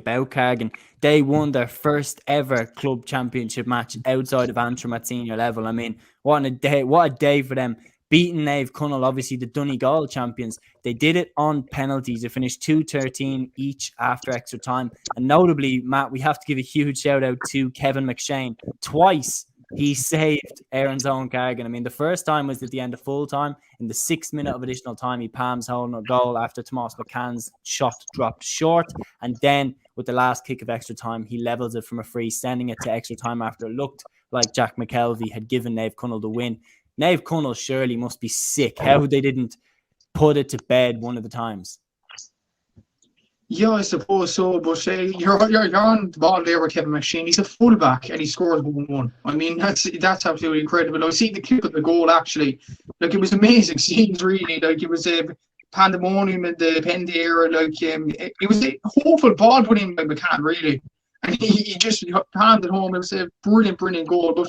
about Cargin. They won their first ever club championship match outside of Antrim at senior level. I mean, what a day for them. Beating Naomh Conaill, obviously the Donegal champions. They did it on penalties. They finished 2-13 each after extra time. And notably, Matt, we have to give a huge shout out to Kevin McShane. Twice he saved Erin's own Cargin. I mean, the first time was at the end of full time. In the 6th minute of additional time, he palms home a goal after Tomas McCann's shot dropped short. And then with the last kick of extra time, he levels it from a free, sending it to extra time after it looked like Jack McKelvey had given Naomh Conaill the win. Naomh Conaill surely must be sick how they didn't put it to bed one of the times. Yeah, I suppose so, but you're on the ball there with Kevin McShane. He's a fullback and he scores 1-1. I mean, that's absolutely incredible. I see the clip of the goal actually. Like, it was amazing scenes, really. Like, it was a pandemonium in the pen there. Like, it was a hopeful ball put in by McCann, really, and he just palmed it home. It was a brilliant goal. But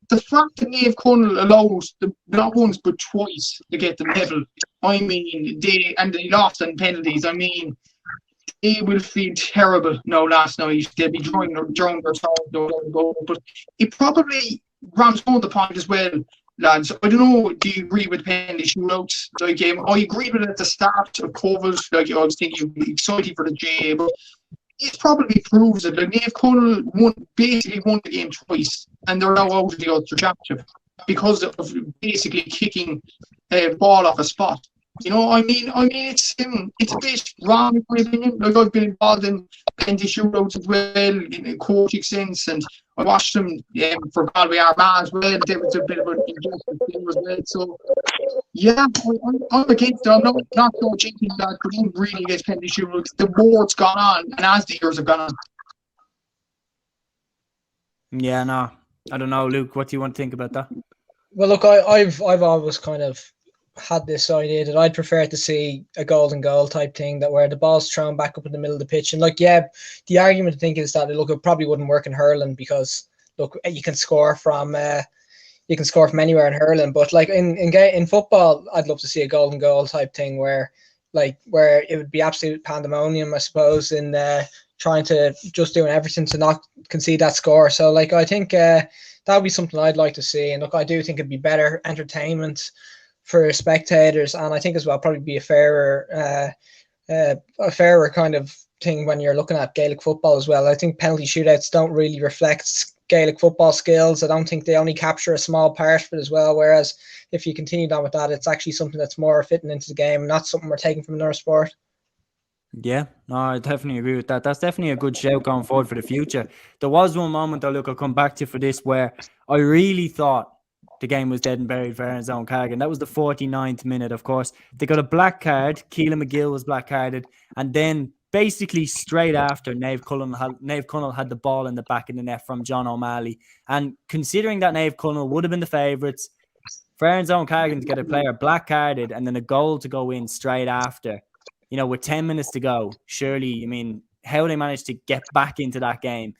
the fact that Naomh Conaill allows not once but twice to get the medal, I mean, they lost on penalties. I mean, they will feel terrible now last night. They'll be drawing their thoughts, but it probably rams home the point as well, lads. I don't know, do you agree with penalty shootouts? Like, I agreed with it at the start of COVID. Like, I was thinking exciting for the GAA, but it probably proves it. Like, Naomh Conaill basically won the game twice, and they're now out of the Ulster Championship because of basically kicking a ball off a spot. You know, I mean, it's a bit wrong in my opinion. Like, I've been involved in penalty shootouts as well in a coaching sense, and I watched them for Galway Armagh as well. There was a bit of an injustice there as well. So, yeah, I'm against it. I'm not so cheating that because I'm really against penalty shootouts. The more it's gone on, and as the years have gone on. Yeah, no, I don't know, Luke. What do you want to think about that? Well, look, I've always kind of had this idea that I'd prefer to see a golden goal type thing, that where the ball's thrown back up in the middle of the pitch. And like, yeah, the argument I think is that, look, it probably wouldn't work in hurling because, look, you can score from anywhere in hurling. But like in football, I'd love to see a golden goal type thing where it would be absolute pandemonium, I suppose, in trying to just doing everything to not concede that score. So like, I think that would be something I'd like to see. And look, I do think it'd be better entertainment for spectators, and I think as well probably be a fairer kind of thing when you're looking at Gaelic football as well. I think penalty shootouts don't really reflect Gaelic football skills. I don't think they only capture a small part of it as well, whereas if you continued on with that, it's actually something that's more fitting into the game, not something we're taking from another sport. Yeah, no, I definitely agree with that. That's definitely a good shout going forward for the future. There was one moment, though, look, I'll come back to for this, where I really thought the game was dead and buried for Erin's own Cargin. That was the 49th minute, of course. They got a black card. Keelan McGill was black carded. And then basically straight after, Naomh Conaill had the ball in the back of the net from John O'Malley. And considering that Naomh Conaill would have been the favourites, for Erin's own Cargin to get a player black carded and then a goal to go in straight after, you know, with 10 minutes to go, surely, I mean, how they managed to get back into that game,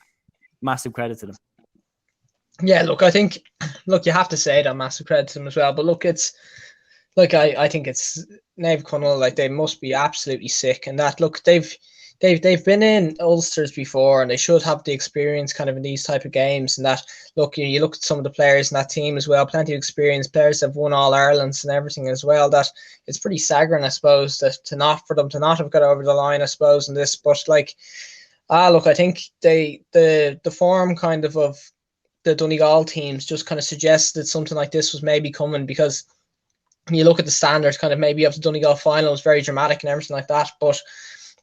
massive credit to them. Yeah, look, I think, you have to say that, massive credit to them as well. But look, it's like, I think it's Naomh Conaill, like, they must be absolutely sick. And that, look, they've been in Ulsters before, and they should have the experience kind of in these type of games. And that, look, you look at some of the players in that team as well, plenty of experience, players that have won all Irelands and everything as well. That it's pretty staggering, I suppose, for them to not have got over the line, I suppose, in this. But like, look, I think the form kind of the Donegal teams just kind of suggested something like this was maybe coming, because you look at the standards kind of maybe of the Donegal final, it was very dramatic and everything like that, but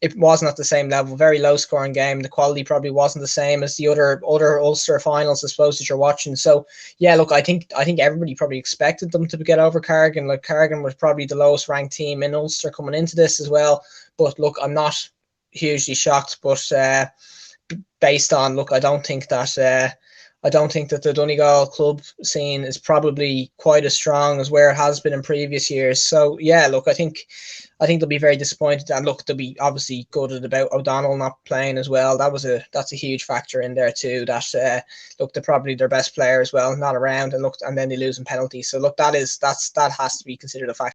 it wasn't at the same level. Very low scoring game. The quality probably wasn't the same as the other Ulster finals, I suppose, that you're watching. So yeah, look, I think everybody probably expected them to get over Cargin. Like, Cargin was probably the lowest ranked team in Ulster coming into this as well. But look, I'm not hugely shocked. But based on, look, I don't think that the Donegal club scene is probably quite as strong as where it has been in previous years. So yeah, look, I think they'll be very disappointed, and look, they'll be obviously gutted about O'Donnell not playing as well. That's a huge factor in there too. That look, they're probably their best player as well, not around, and then they lose in penalties. So look, that has to be considered a factor.